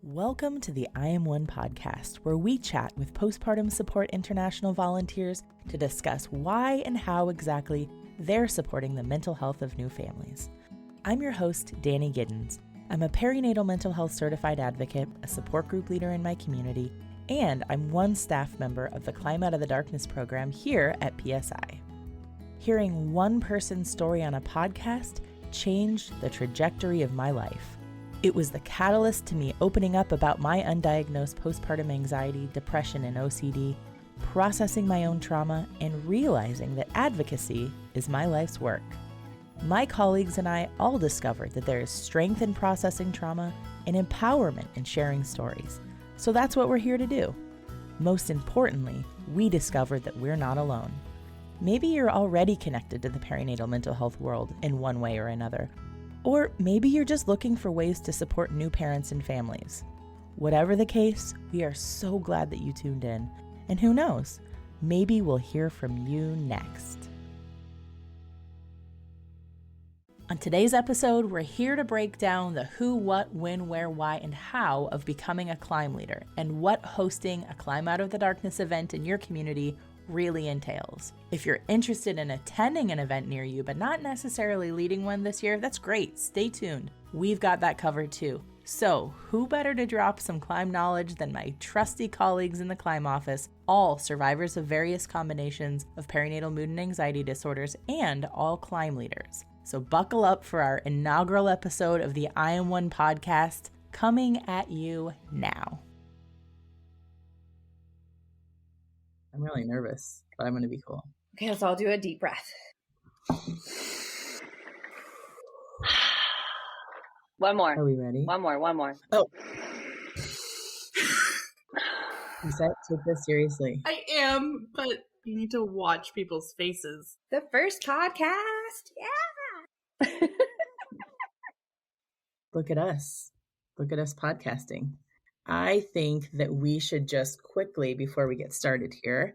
Welcome to the I Am One podcast, where we chat with Postpartum Support International volunteers to discuss why and how exactly they're supporting the mental health of new families. I'm your host, Danny Giddens. I'm a perinatal mental health certified advocate, a support group leader in my community, and I'm one staff member of the Climb Out of the Darkness program here at PSI. Hearing one person's story on a podcast changed the trajectory of my life. It was the catalyst to me opening up about my undiagnosed postpartum anxiety, depression, and OCD, processing my own trauma, and realizing that advocacy is my life's work. My colleagues and I all discovered that there is strength in processing trauma and empowerment in sharing stories. So that's what we're here to do. Most importantly, we discovered that we're not alone. Maybe you're already connected to the perinatal mental health world in one way or another. Or maybe you're just looking for ways to support new parents and families. Whatever the case, we are so glad that you tuned in. And who knows, maybe we'll hear from you next. On today's episode, we're here to break down the who, what, when, where, why, and how of becoming a climb leader and what hosting a Climb Out of the Darkness event in your community really entails. If you're interested in attending an event near you, but not necessarily leading one this year, that's great. Stay tuned. We've got that covered too. So who better to drop some climb knowledge than my trusty colleagues in the climb office, all survivors of various combinations of perinatal mood and anxiety disorders, and all climb leaders. So buckle up for our inaugural episode of the I Am One podcast, coming at you now. I'm really nervous, but I'm going to be cool. Okay, let's all do a deep breath. One more. Are we ready? One more. Oh. You said take this seriously. I am, but you need to watch people's faces. The first podcast. Yeah. Look at us. Look at us podcasting. I think that we should just quickly, before we get started here,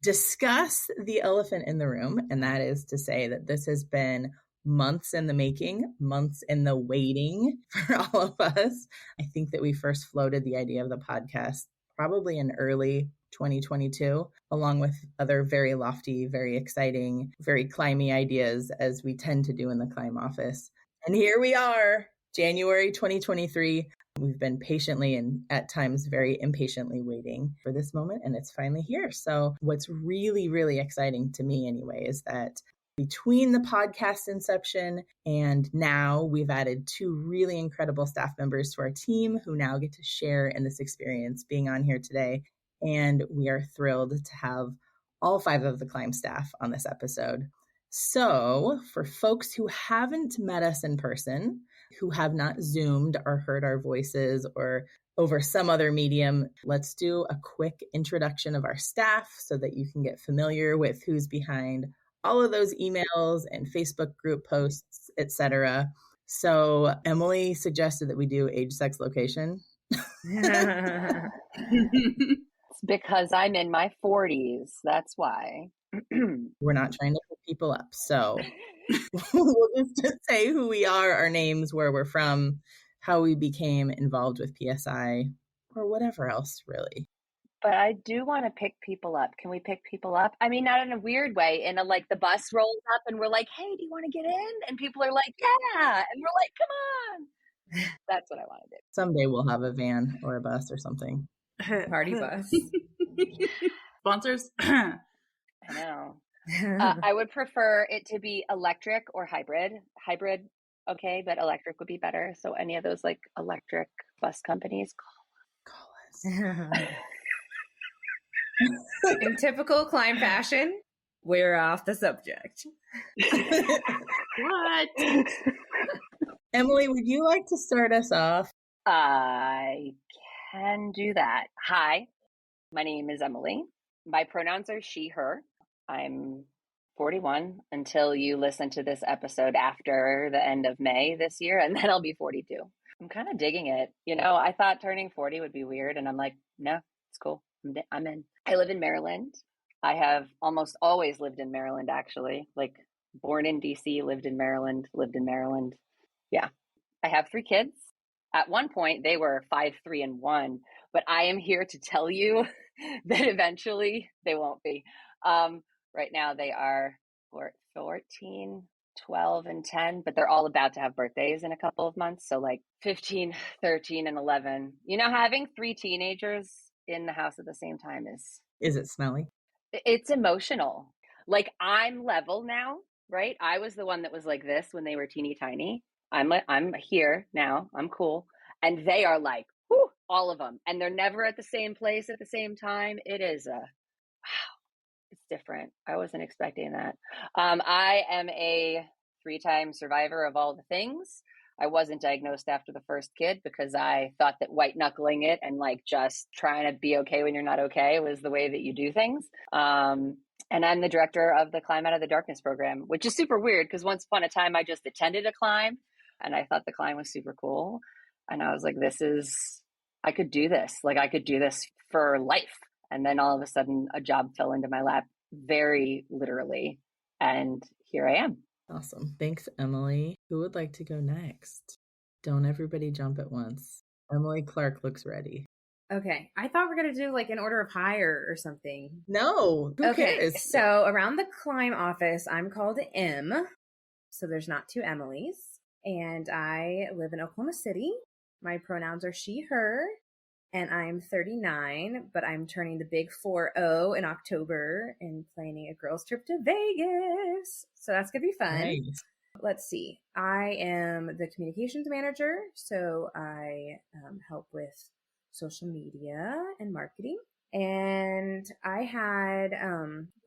discuss the elephant in the room. And that is to say that this has been months in the making, months in the waiting for all of us. I think that we first floated the idea of the podcast probably in early 2022, along with other very lofty, very exciting, very climby ideas, as we tend to do in the climb office. And here we are, January 2023. We've been patiently and at times very impatiently waiting for this moment, and it's finally here. So what's really, really exciting to me anyway is that between the podcast inception and now, we've added two really incredible staff members to our team who now get to share in this experience being on here today. And we are thrilled to have all 5 of the Climb staff on this episode. So for folks who haven't met us in person, who have not Zoomed or heard our voices or over some other medium, let's do a quick introduction of our staff so that you can get familiar with who's behind all of those emails and Facebook group posts, etc. So Emily suggested that we do age, sex, location. It's because I'm in my 40s. That's why. We're not trying to pick people up. So we'll just say who we are, our names, where we're from, how we became involved with PSI, or whatever else, really. But I do want to pick people up. Can we pick people up? I mean, not in a weird way. In a, like, the bus rolls up and we're like, hey, do you want to get in? And people are like, yeah. And we're like, come on. That's what I want to do. Someday we'll have a van or a bus or something. Party bus. Sponsors? I know. I would prefer it to be electric or hybrid. Hybrid, okay, but electric would be better. So any of those like electric bus companies, Call us. In typical climb fashion, we're off the subject. What? Emily, would you like to start us off? I can do that. Hi, my name is Emily. My pronouns are she, her. I'm 41 until you listen to this episode after the end of May this year, and then I'll be 42. I'm kind of digging it. You know, I thought turning 40 would be weird, and I'm like, no, it's cool. I'm in. I live in Maryland. I have almost always lived in Maryland, actually. Like, born in DC, lived in Maryland. Yeah. I have 3 kids. At one point, they were 5, 3, and 1, but I am here to tell you that eventually they won't be. Right now, they are 14, 12, and 10, but they're all about to have birthdays in a couple of months. So like 15, 13, and 11. You know, having 3 teenagers in the house at the same time Is it smelly? it's emotional. Like I'm level now, right? I was the one that was like this when they were teeny tiny. I'm here now. I'm cool. And they are like, whew, all of them. And they're never at the same place at the same time. It is wow, it's different. I wasn't expecting that. I am a 3-time survivor of all the things. I wasn't diagnosed after the first kid because I thought that white knuckling it and like just trying to be okay when you're not okay was the way that you do things. And I'm the director of the Climb Out of the Darkness program, which is super weird because once upon a time I just attended a climb and I thought the climb was super cool. And I was like, I could do this. Like I could do this for life. And then all of a sudden a job fell into my lap very literally. And here I am. Awesome. Thanks, Emily. Who would like to go next? Don't everybody jump at once. Emily Clark looks ready. Okay. I thought we were going to do like an order of hire or something. No, who cares? So around the climb office, I'm called M. So there's not 2 Emilys. And I live in Oklahoma City. My pronouns are she, her. And I'm 39, but I'm turning the big 4-0 in October and planning a girls' trip to Vegas. So that's going to be fun. Nice. Let's see. I am the communications manager. So I help with social media and marketing. And I had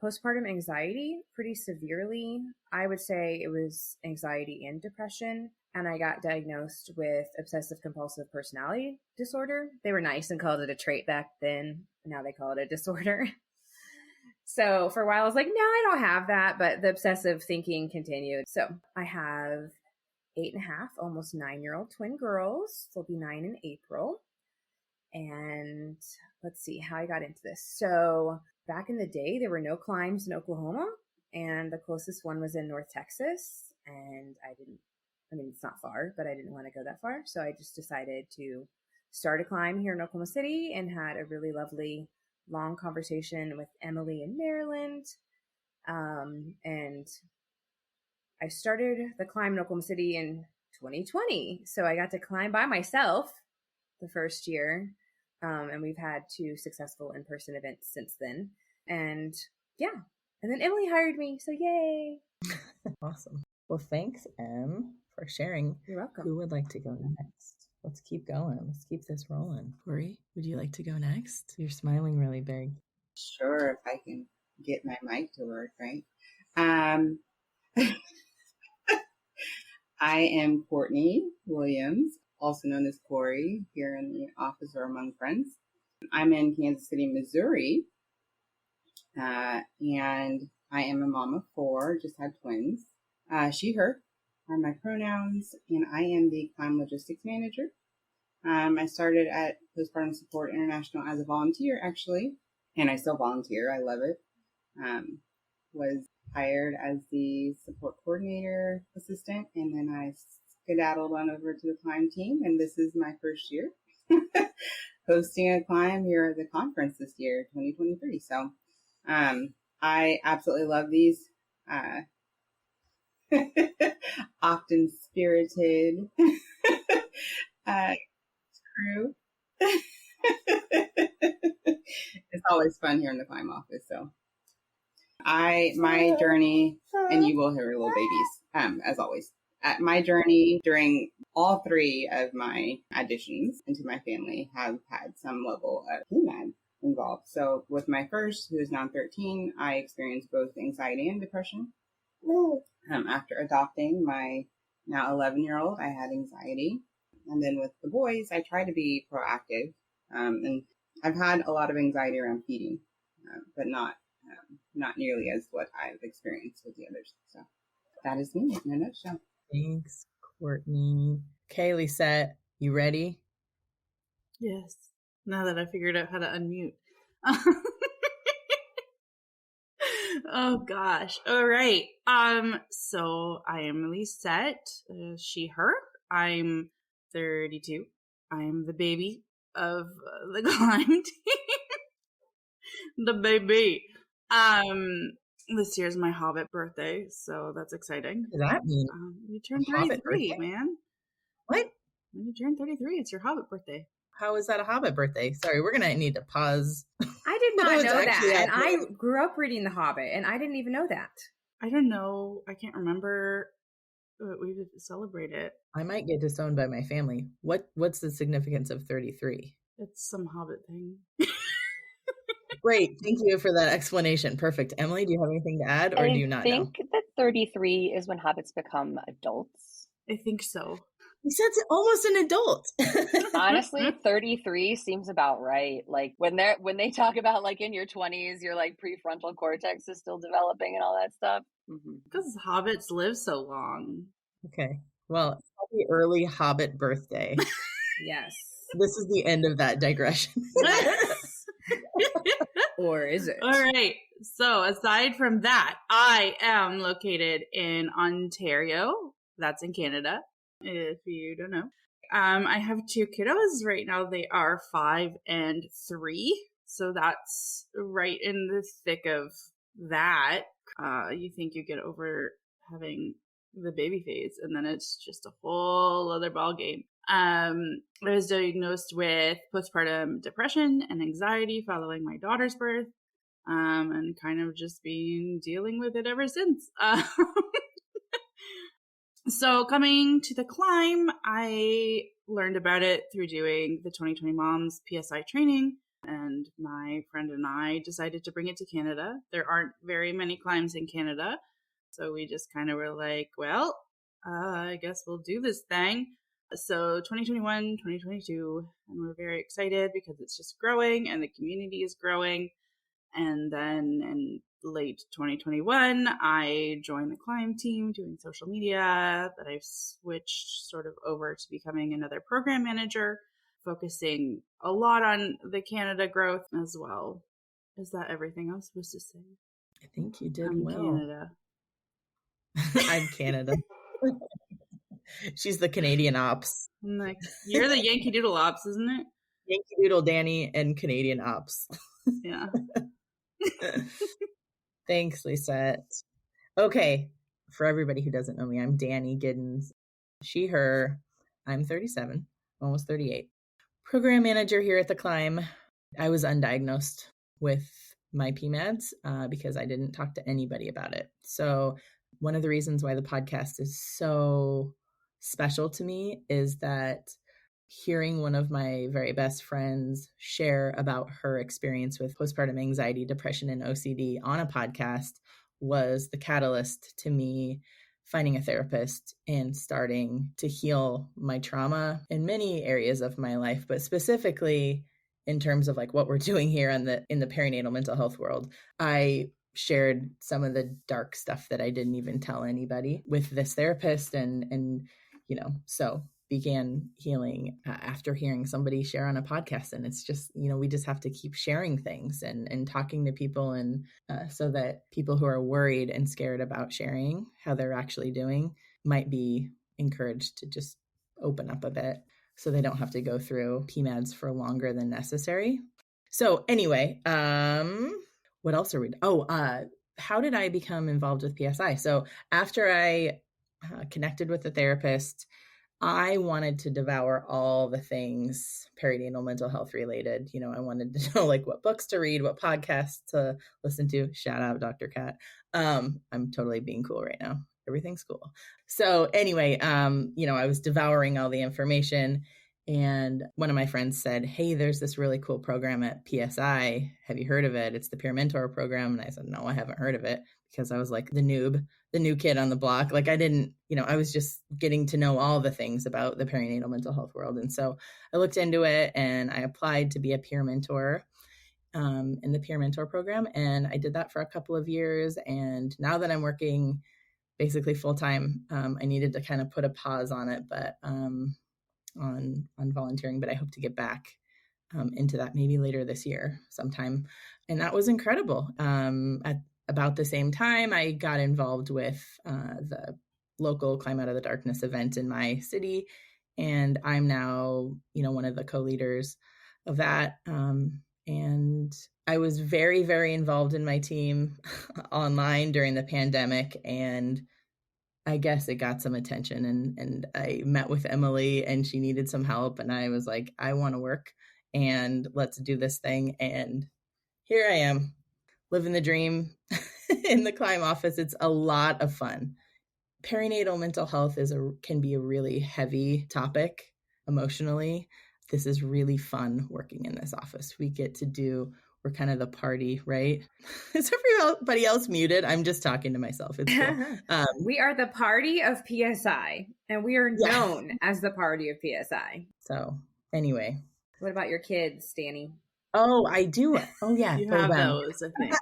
postpartum anxiety pretty severely. I would say it was anxiety and depression. And I got diagnosed with obsessive compulsive personality disorder. They were nice and called it a trait back then. Now they call it a disorder. So for a while I was like, no, I don't have that. But the obsessive thinking continued. So I have 8.5, almost 9-year-old twin girls. They'll be 9 in April. And let's see how I got into this. So back in the day, there were no climbs in Oklahoma. And the closest one was in North Texas. And it's not far, but I didn't want to go that far. So I just decided to start a climb here in Oklahoma City and had a really lovely long conversation with Emily in Maryland. And I started the climb in Oklahoma City in 2020. So I got to climb by myself the first year. And we've had 2 successful in-person events since then. And yeah. And then Emily hired me. So yay. Awesome. Well, thanks, Em, for sharing. You're welcome. Who would like to go next? Let's keep going. Let's keep this rolling. Corey, would you like to go next? You're smiling really big. Sure, if I can get my mic to work, right? I am Courtney Williams, also known as Corey, here in the office or among friends. I'm in Kansas City, Missouri, and I am a mom of 4, just had twins. She, her are my pronouns, and I am the climb logistics manager. I started at Postpartum Support International as a volunteer, actually, and I still volunteer. I love it. Was hired as the support coordinator assistant, and then I skedaddled on over to the climb team, and this is my first year hosting a climb here at the conference this year, 2023. So I absolutely love these often spirited crew. It's always fun here in the climb office. So my journey, and you will hear little babies, as always. My journey during all 3 of my additions into my family have had some level of PMAD involved. So with my first, who is now 13, I experienced both anxiety and depression. After adopting my now 11-year-old, I had anxiety. And then with the boys, I try to be proactive. And I've had a lot of anxiety around feeding, but not nearly as what I've experienced with the others. So that is me in a nutshell. Thanks, Courtney. Okay, Lisette, you ready? Yes. Now that I figured out how to unmute. Oh gosh. All right. So I am Lisette, she, her. I'm 32. I'm the baby of the climb team. The baby. This year's my Hobbit birthday, so that's exciting. What does that mean? You turned Hobbit 33, birthday? man. What? When you turn 33, it's your Hobbit birthday. How is that a Hobbit birthday? Sorry, we're going to need to pause. I did not What's know that. actually And I happening? grew up reading The Hobbit, and I didn't even know that. I don't know. I can't remember. We would celebrate it. I might get disowned by my family. What's the significance of 33? It's some Hobbit thing. Great. Thank you for that explanation. Perfect. Emily, do you have anything to add, or do you not know? I think that 33 is when hobbits become adults. I think so. He said it's almost an adult. Honestly, 33 seems about right. Like when they talk about like in your 20s, your like prefrontal cortex is still developing and all that stuff. Mm-hmm. Because hobbits live so long. Okay. Well, happy early Hobbit birthday. Yes. This is the end of that digression. Or is it? All right. So aside from that, I am located in Ontario. That's in Canada, if you don't know. I have 2 kiddos right now. They are 5 and 3. So that's right in the thick of that. You think you get over having the baby phase, and then it's just a whole other ball game. I was diagnosed with postpartum depression and anxiety following my daughter's birth, and kind of just been dealing with it ever since. So coming to the climb, I learned about it through doing the 2020 Moms PSI training, and my friend and I decided to bring it to Canada. There aren't very many climbs in Canada, so we just kind of were like, well, I guess we'll do this thing. So 2021, 2022, and we're very excited because it's just growing and the community is growing. And then in late 2021, I joined the climb team doing social media, but I've switched sort of over to becoming another program manager, focusing a lot on the Canada growth as well. Is that everything I was supposed to say? I think you did I'm well. Canada. I'm Canada. She's the Canadian ops. I'm like, you're the Yankee Doodle ops, isn't it? Yankee Doodle Danny and Canadian ops. Yeah. Thanks, Lisette. Okay, for everybody who doesn't know me, I'm Danny Giddens. She, her. I'm 37, almost 38. Program manager here at the Climb. I was undiagnosed with my PMADs because I didn't talk to anybody about it. So one of the reasons why the podcast is so special to me is that hearing one of my very best friends share about her experience with postpartum anxiety, depression, and OCD on a podcast was the catalyst to me finding a therapist and starting to heal my trauma in many areas of my life, but specifically in terms of like what we're doing here in the perinatal mental health world. I shared some of the dark stuff that I didn't even tell anybody with this therapist, and so began healing after hearing somebody share on a podcast. And it's just, we just have to keep sharing things and talking to people, and so that people who are worried and scared about sharing how they're actually doing might be encouraged to just open up a bit so they don't have to go through PMADs for longer than necessary. So anyway, what else are we? How did I become involved with PSI? So after I connected with the therapist, I wanted to devour all the things perinatal mental health related. I wanted to know like what books to read, what podcasts to listen to. Shout out Dr. Kat. I'm totally being cool right now. Everything's cool. So anyway, I was devouring all the information, and one of my friends said, "Hey, there's this really cool program at PSI. Have you heard of it? It's the Peer Mentor program." And I said, "No, I haven't heard of it," because I was like the noob, the new kid on the block. Like I didn't, I was just getting to know all the things about the perinatal mental health world. And so I looked into it and I applied to be a peer mentor in the Peer Mentor program. And I did that for a couple of years. And now that I'm working basically full time, I needed to kind of put a pause on it, but on volunteering, but I hope to get back into that maybe later this year sometime. And that was incredible. At about the same time, I got involved with the local Climb Out of the Darkness event in my city. And I'm now, one of the co-leaders of that. And I was very, very involved in my team online during the pandemic. And I guess it got some attention, and I met with Emily and she needed some help. And I was like, I want to work and let's do this thing. And here I am, living the dream in the Climb office. It's a lot of fun. Perinatal mental health can be a really heavy topic emotionally. This is really fun working in this office. We're kind of the party, right? Is everybody else muted? I'm just talking to myself. It's cool. We are the party of PSI, and we are known as the party of PSI. So anyway. What about your kids, Danny? Oh, I do. Oh, yeah. You have those, I think.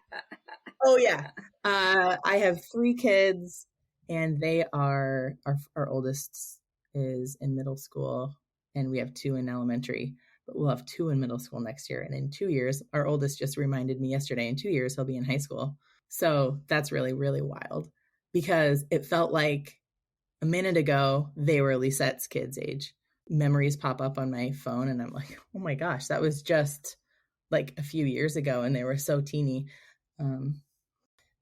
Oh, yeah. I have 3 kids, and they are, our oldest is in middle school, and we have 2 in elementary, but we'll have 2 in middle school next year. And in 2 years, our oldest just reminded me yesterday, in 2 years, he'll be in high school. So that's really, really wild, because it felt like a minute ago, they were Lisette's kids' age. Memories pop up on my phone, and I'm like, oh my gosh, that was just like a few years ago, and they were so teeny.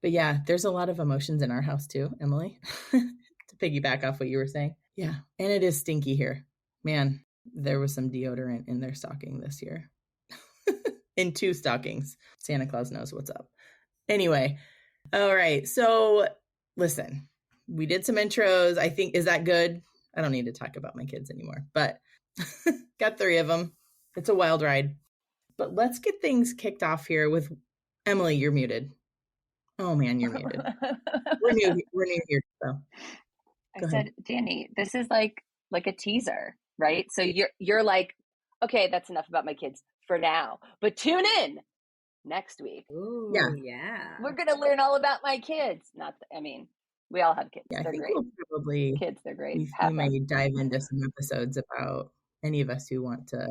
But yeah, there's a lot of emotions in our house too, Emily, to piggyback off what you were saying. Yeah. And it is stinky here. Man, there was some deodorant in their stocking this year. In 2 stockings. Santa Claus knows what's up. Anyway. All right. So listen, we did some intros. I think, is that good? I don't need to talk about my kids anymore, but got 3 of them. It's a wild ride. But let's get things kicked off here with Emily. You're muted. Oh man, you're muted. We're new here. So I said, Danny, this is like a teaser, right? So you're like, okay, that's enough about my kids for now, but tune in next week. Ooh, yeah. We're gonna learn all about my kids. We all have kids. Yeah, They're great. We'll probably Kids, they're great. We may dive into some episodes about any of us who want to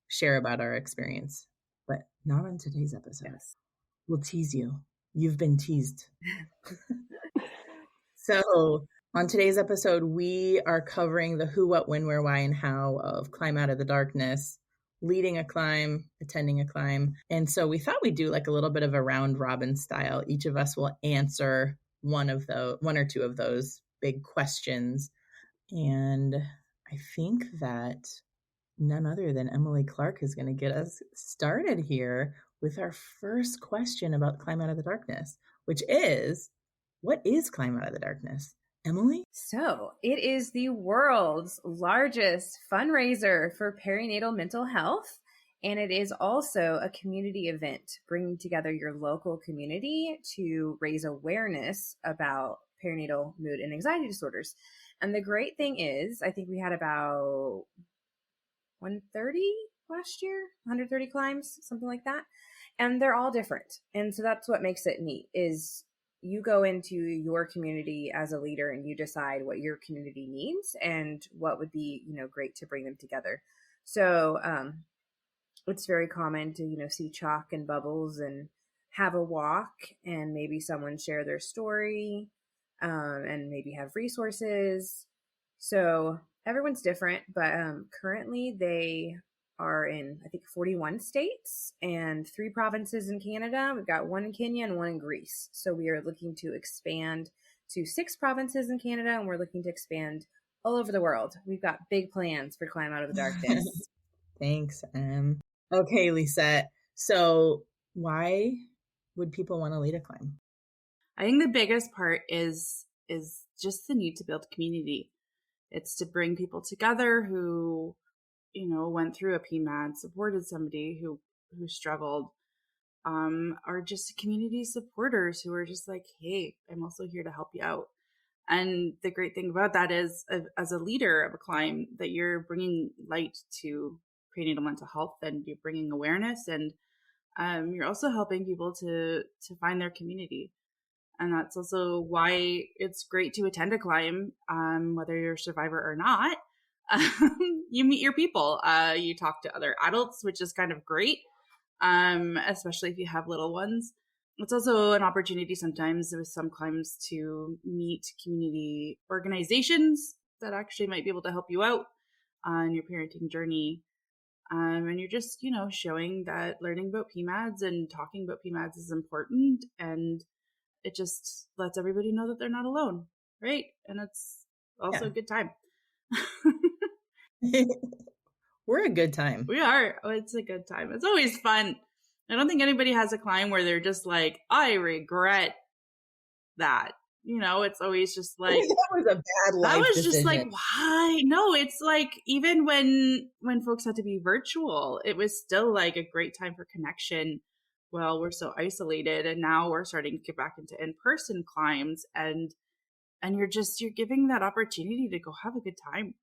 share about our experience, but not on today's episode. Yes. We'll tease you. You've been teased. So on today's episode, we are covering the who, what, when, where, why, and how of Climb Out of the Darkness, leading a climb, attending a climb. And so we thought we'd do like a little bit of a round robin style. Each of us will answer one or two of those big questions. And I think that none other than Emily Clark is going to get us started here with our first question about Climb Out of the Darkness, which is, what is Climb Out of the Darkness? Emily? So it is the world's largest fundraiser for perinatal mental health. And it is also a community event, bringing together your local community to raise awareness about perinatal mood and anxiety disorders. And the great thing is, I think we had about 130 last year, 130 climbs, something like that. And they're all different. And so that's what makes it neat, is you go into your community as a leader and you decide what your community needs and what would be, great to bring them together. So it's very common to, see chalk and bubbles and have a walk and maybe someone share their story and maybe have resources. So everyone's different, but currently they are in, I think, 41 states and 3 provinces in Canada. We've got 1 in Kenya and 1 in Greece. So we are looking to expand to 6 provinces in Canada, and we're looking to expand all over the world. We've got big plans for Climb Out of the Darkness. Thanks, Okay, Lisette. So why would people want to lead a climb? I think the biggest part is just the need to build community. It's to bring people together who, went through a PMAD, supported somebody who struggled, are just community supporters who are just like, hey, I'm also here to help you out. And the great thing about that is, as a leader of a climb, that you're bringing light to prenatal mental health, and you're bringing awareness, and you're also helping people to find their community. And that's also why it's great to attend a climb, whether you're a survivor or not. You meet your people. You talk to other adults, which is kind of great, especially if you have little ones. It's also an opportunity sometimes with some climbs to meet community organizations that actually might be able to help you out. on your parenting journey. And you're just, showing that learning about PMADs and talking about PMADs is important. And it just lets everybody know that they're not alone, right? And it's also a good time. We're a good time. We are. Oh, it's a good time. It's always fun. I don't think anybody has a climb where they're just like, I regret that. It's always just like, that was a bad life that was decision. just like, why? No, it's like, even when folks had to be virtual, it was still like a great time for connection. Well, we're so isolated, and now we're starting to get back into in-person climbs, and you're giving that opportunity to go have a good time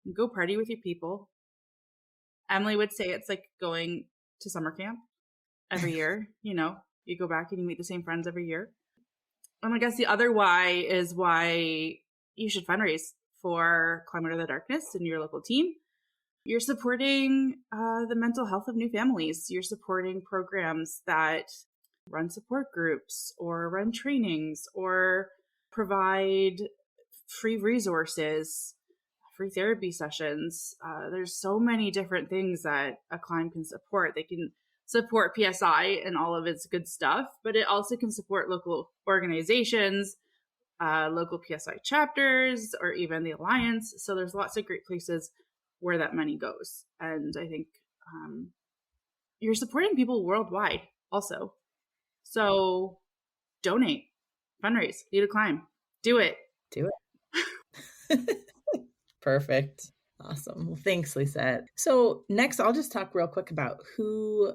and go party with your people. Emily would say it's like going to summer camp every year. You go back and you meet the same friends every year. And I guess the other why is why you should fundraise for Climb Out of the Darkness in your local team. You're supporting the mental health of new families. You're supporting programs that run support groups or run trainings or provide free resources, free therapy sessions. There's so many different things that a climb can support. They can support PSI and all of its good stuff, but it also can support local organizations, local PSI chapters, or even the Alliance. So there's lots of great places where that money goes. And I think you're supporting people worldwide also. So donate, fundraise, lead a climb. Do it. Do it. Perfect. Awesome. Well, thanks, Lisette. So next, I'll just talk real quick about who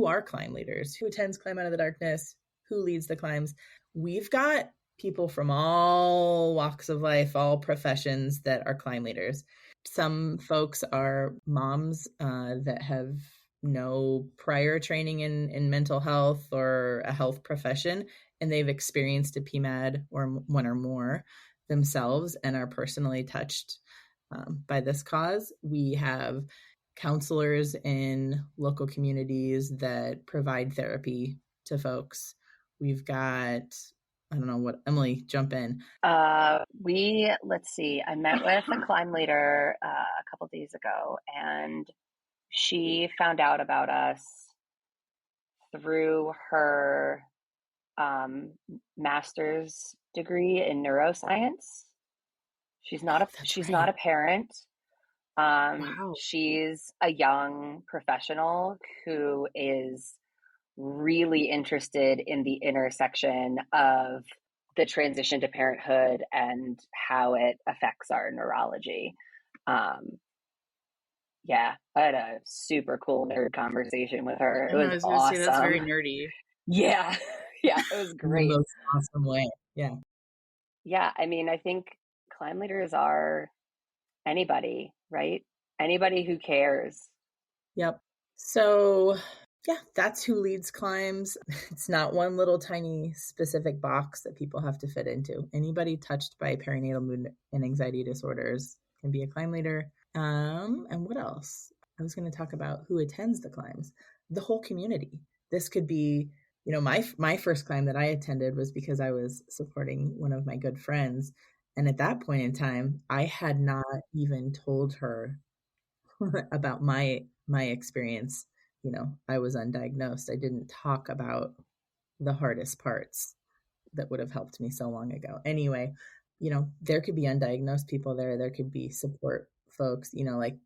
are climb leaders, who attends Climb Out of the Darkness, who leads the climbs. We've got people from all walks of life, all professions that are climb leaders. Some folks are moms that have no prior training in mental health or a health profession, and they've experienced a PMAD or one or more themselves and are personally touched by this cause. We have counselors in local communities that provide therapy to folks. We've got, I don't know what, Emily, jump in. Let's see, I met with a climb leader a couple days ago, and she found out about us through her master's degree in neuroscience. She's not a parent. Wow. She's a young professional who is really interested in the intersection of the transition to parenthood and how it affects our neurology. Yeah, I had a super cool nerd conversation with her. It was awesome. Say, that's very nerdy. Yeah, yeah, it was great. In the most awesome way. Yeah. Yeah, I mean, I think climb leaders are anybody, right? Anybody who cares. Yep. So yeah, that's who leads climbs. It's not one little tiny specific box that people have to fit into. Anybody touched by perinatal mood and anxiety disorders can be a climb leader. And what else? I was going to talk about who attends the climbs. The whole community. This could be, my first climb that I attended was because I was supporting one of my good friends. And at that point in time, I had not even told her about my experience. I was undiagnosed. I didn't talk about the hardest parts that would have helped me so long ago. Anyway, there could be undiagnosed people there. There could be support folks, like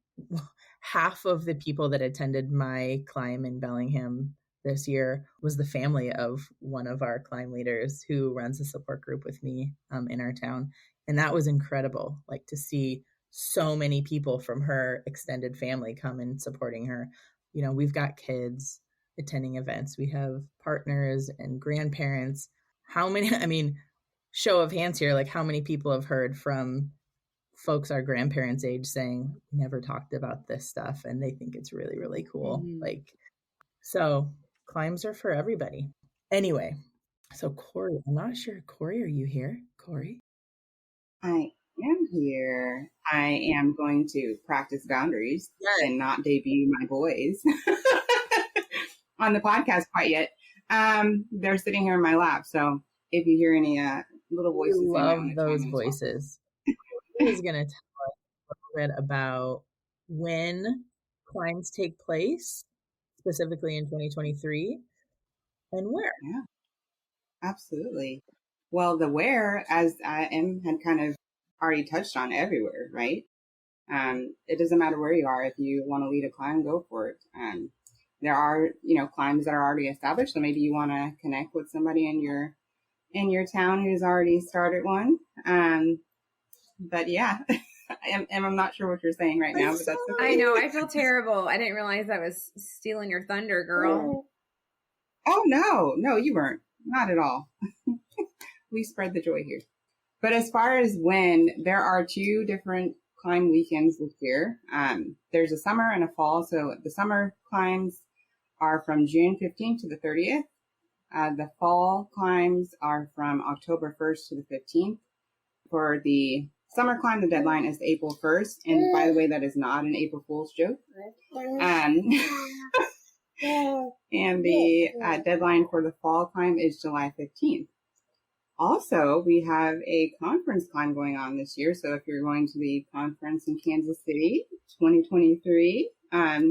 half of the people that attended my climb in Bellingham this year was the family of one of our climb leaders who runs a support group with me in our town. And that was incredible, like to see so many people from her extended family come and supporting her. We've got kids attending events. We have partners and grandparents. How many, show of hands here, like how many people have heard from folks our grandparents' age saying, never talked about this stuff, and they think it's really, really cool. Mm-hmm. So climbs are for everybody. Anyway, so Corey, I'm not sure. Corey, are you here? Corey? I am here. I am going to practice boundaries and not debut my boys on the podcast quite yet. They're sitting here in my lap, so if you hear any little voices, I love those voices. Who's going to tell us bit about when climbs take place, specifically in 2023, and where? Yeah, absolutely. Well, the where, as Em had kind of already touched on, everywhere, right? It doesn't matter where you are. If you want to lead a climb, go for it. There are, climbs that are already established. So maybe you want to connect with somebody in your town who's already started one. But yeah, and I'm not sure what you're saying right now, but that's okay. I know. I feel terrible. I didn't realize I was stealing your thunder, girl. Oh, no, you weren't. Not at all. We spread the joy here. But as far as when, there are 2 different climb weekends this year. There's a summer and a fall. So the summer climbs are from June 15th to the 30th. The fall climbs are from October 1st to the 15th. For the summer climb, the deadline is April 1st. And by the way, that is not an April Fool's joke. And the deadline for the fall climb is July 15th. Also, we have a conference climb going on this year. So if you're going to the conference in Kansas City, 2023,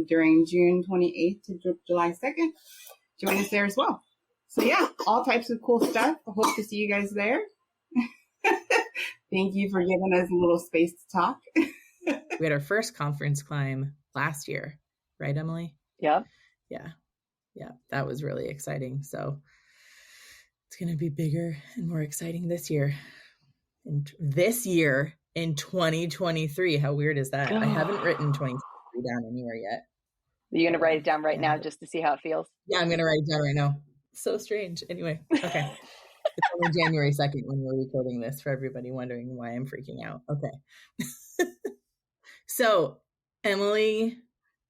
during June 28th to July 2nd, join us there as well. So yeah, all types of cool stuff. I hope to see you guys there. Thank you for giving us a little space to talk. We had our first conference climb last year, right, Emily? Yep. Yeah, that was really exciting. So it's going to be bigger and more exciting this year. And this year in 2023, how weird is that? I haven't written 2023 down anywhere yet. Are you going to write it down right now just to see how it feels? Yeah, I'm going to write it down right now. So strange. Anyway, okay. It's only January 2nd when we're recording this, for everybody wondering why I'm freaking out. Okay. So, Emily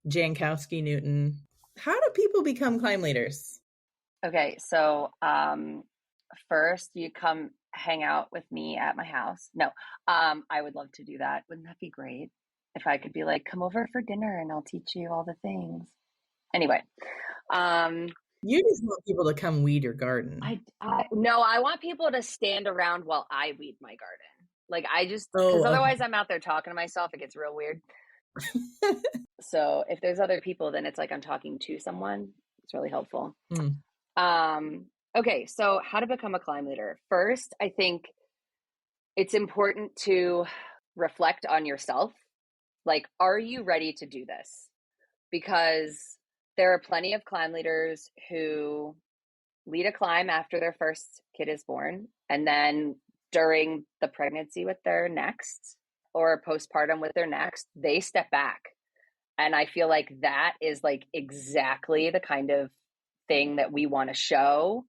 Jankowski Newton, how do people become climb leaders? Okay, so first you come hang out with me at my house. No, I would love to do that. Wouldn't that be great? If I could be like, come over for dinner and I'll teach you all the things. Anyway. You just want people to come weed your garden. No, I want people to stand around while I weed my garden. Like because otherwise I'm out there talking to myself. It gets real weird. So if there's other people, then it's like I'm talking to someone. It's really helpful. Okay, so how to become a climb leader. First, I think it's important to reflect on yourself. Like, are you ready to do this? Because there are plenty of climb leaders who lead a climb after their first kid is born, and then during the pregnancy with their next, or postpartum with their next, they step back. And I feel like that is like exactly the kind of thing that we want to show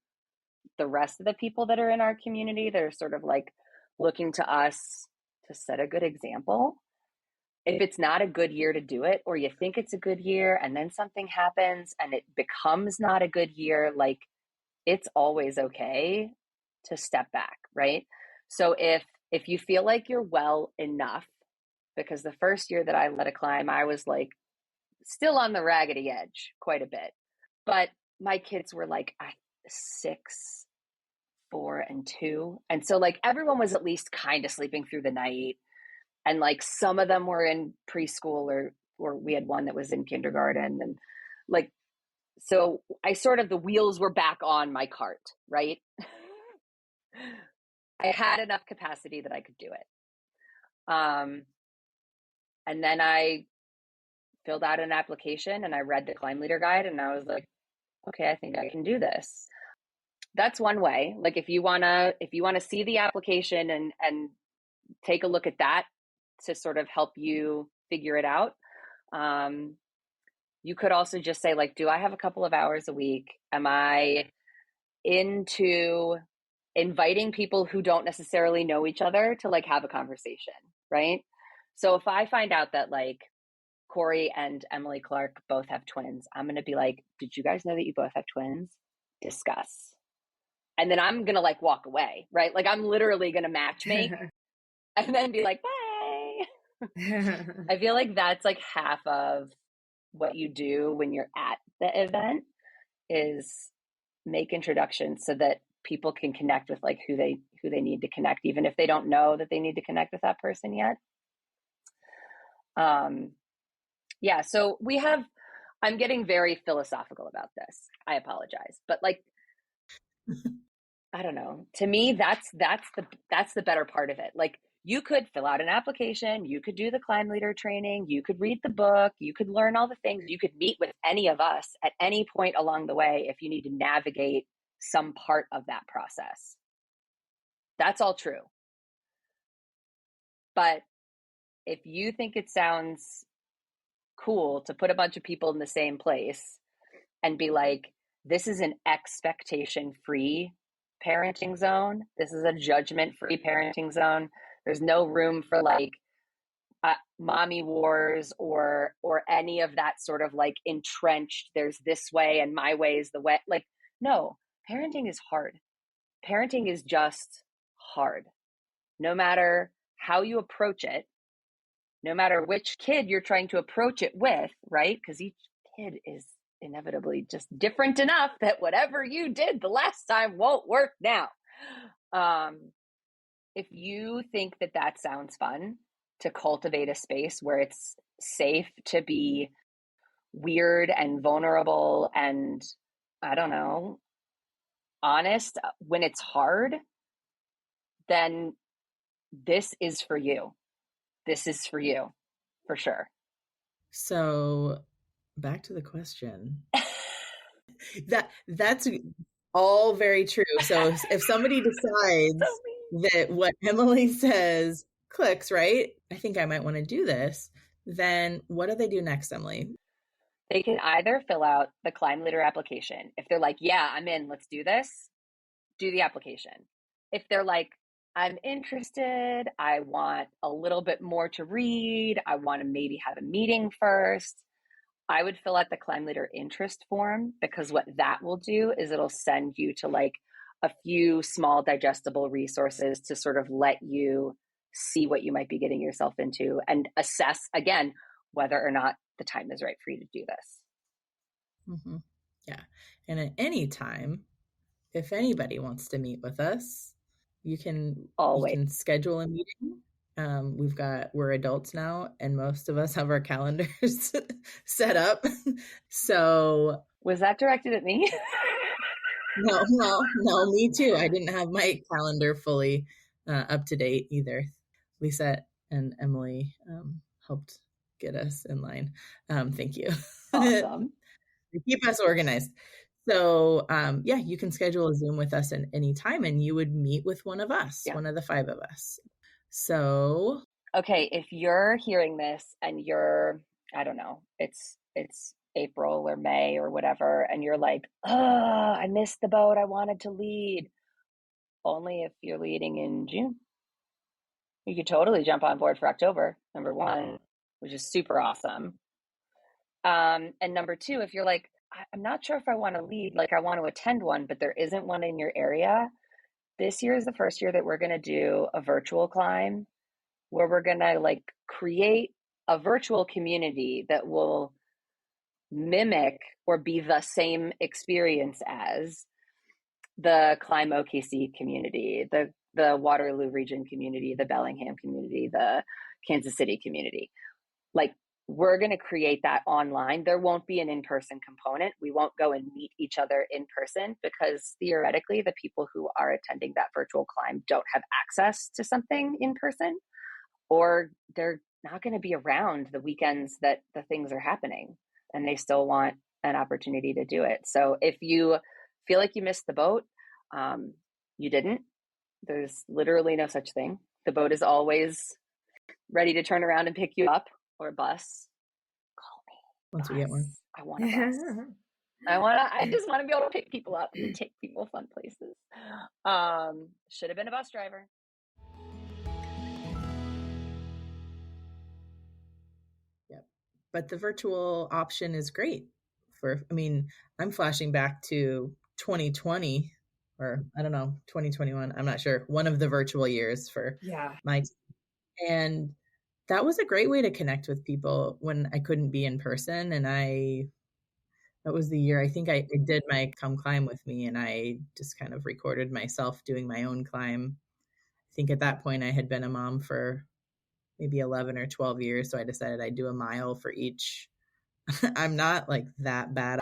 the rest of the people that are in our community. They're sort of like looking to us to set a good example. If it's not a good year to do it, or you think it's a good year and then something happens and it becomes not a good year, like, it's always okay to step back, right? So if you feel like you're well enough, because the first year that I led a climb, I was like still on the raggedy edge quite a bit, but my kids were like 6, 4, and 2. And so like everyone was at least kind of sleeping through the night. And like some of them were in preschool, or we had one that was in kindergarten. And like, so the wheels were back on my cart, right? I had enough capacity that I could do it. And then I filled out an application and I read the climb leader guide and I was like, okay, I think I can do this. That's one way. Like if you want to see the application and take a look at that to sort of help you figure it out. You could also just say like, do I have a couple of hours a week? Am I into inviting people who don't necessarily know each other to like have a conversation, right? So if I find out that like Corey and Emily Clark both have twins, I'm going to be like, did you guys know that you both have twins? Discuss. And then I'm going to like walk away, right? Like I'm literally going to match make and then be like, bye. I feel like that's like half of what you do when you're at the event is make introductions so that people can connect with like who they need to connect, even if they don't know that they need to connect with that person yet. Yeah, so I'm getting very philosophical about this. I apologize. But like, I don't know. To me, that's the better part of it. Like, you could fill out an application, you could do the climb leader training, you could read the book, you could learn all the things, you could meet with any of us at any point along the way if you need to navigate some part of that process. That's all true. But if you think it sounds cool to put a bunch of people in the same place and be like, this is an expectation free parenting zone, this is a judgment free parenting zone, there's no room for like mommy wars or any of that sort of like entrenched, there's this way and my way is the way. Like, no, parenting is hard. Parenting is just hard. No matter how you approach it, no matter which kid you're trying to approach it with, right? Because each kid is inevitably just different enough that whatever you did the last time won't work now. If you think that sounds fun, to cultivate a space where it's safe to be weird and vulnerable and, I don't know, honest when it's hard, then this is for you. This is for you, for sure. So back to the question. That's all very true. So if somebody decides that what Emily says clicks, right? I think I might want to do this. Then what do they do next, Emily? They can either fill out the climb leader application. If they're like, yeah, I'm in, let's do this, do the application. If they're like, I'm interested, I want a little bit more to read, I want to maybe have a meeting first, I would fill out the climb leader interest form, because what that will do is it'll send you to like a few small digestible resources to sort of let you see what you might be getting yourself into and assess again whether or not the time is right for you to do this. Mm-hmm. Yeah. And at any time, if anybody wants to meet with us, you can schedule a meeting. We're adults now, and most of us have our calendars set up. So was that directed at me? No, me too. I didn't have my calendar fully up to date either. Lisa and Emily helped get us in line. Thank you. Awesome. Keep us organized. So yeah, you can schedule a Zoom with us at any time, and you would meet with one of us, one of the five of us. So okay, if you're hearing this and you're, I don't know, it's April or May or whatever, and you're like, oh, I missed the boat, I wanted to lead. Only if you're leading in June. You could totally jump on board for October, number one, which is super awesome. And number two, if you're like, I'm not sure if I want to lead, like I want to attend one, but there isn't one in your area, this year is the first year that we're going to do a virtual climb where we're going to like create a virtual community that will mimic or be the same experience as the Climb OKC community, the Waterloo region community, the Bellingham community, the Kansas City community. Like, we're going to create that online. There won't be an in-person component. We won't go and meet each other in person because theoretically the people who are attending that virtual climb don't have access to something in person, or they're not going to be around the weekends that the things are happening and they still want an opportunity to do it. So if you feel like you missed the boat, you didn't. There's literally no such thing. The boat is always ready to turn around and pick you up, or a bus. Call me. Once we get one. I want a bus. I just want to be able to pick people up and take people fun places. Should have been a bus driver. Yep. But the virtual option is great I'm flashing back to 2020 or I don't know, 2021. I'm not sure. One of the virtual years for my, and that was a great way to connect with people when I couldn't be in person. And that was the year I think I did my Come Climb with Me, and I just kind of recorded myself doing my own climb. I think at that point I had been a mom for maybe 11 or 12 years. So I decided I'd do a mile for each. I'm not like that bad.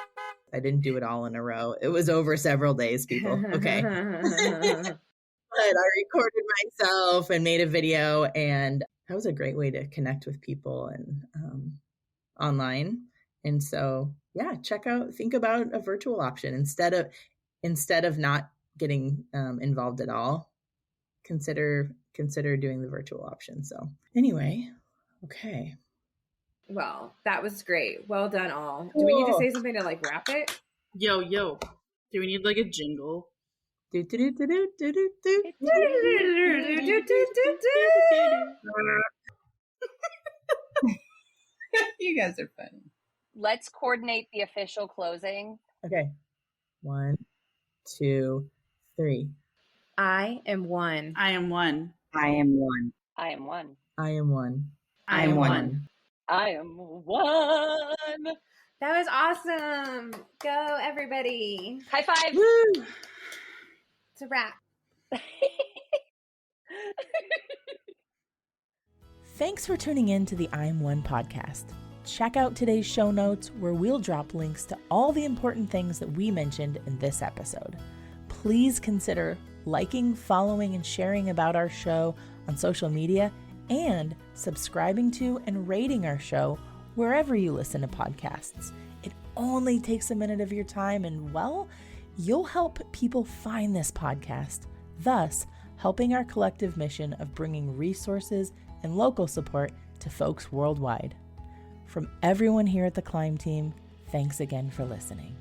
I didn't do it all in a row. It was over several days, people. Okay. But I recorded myself and made a video, and that was a great way to connect with people and online. And so, yeah, think about a virtual option instead of not getting involved at all. Consider doing the virtual option. So anyway, okay. Well, that was great. Well done, all. Cool. Do we need to say something to like wrap it? Yo. Do we need like a jingle? You guys are funny. Let's coordinate the official closing. Okay. 1, 2, 3. I am one. I am one. I am one. I am one. I am one. I am one. I am one. That was awesome. Go, everybody. High five. Woo! It's a wrap. Thanks for tuning in to the I'm One podcast. Check out today's show notes where we'll drop links to all the important things that we mentioned in this episode. Please consider liking, following, and sharing about our show on social media and subscribing to and rating our show wherever you listen to podcasts. It only takes a minute of your time and, well, you'll help people find this podcast, thus helping our collective mission of bringing resources and local support to folks worldwide. From everyone here at the Climb Team, thanks again for listening.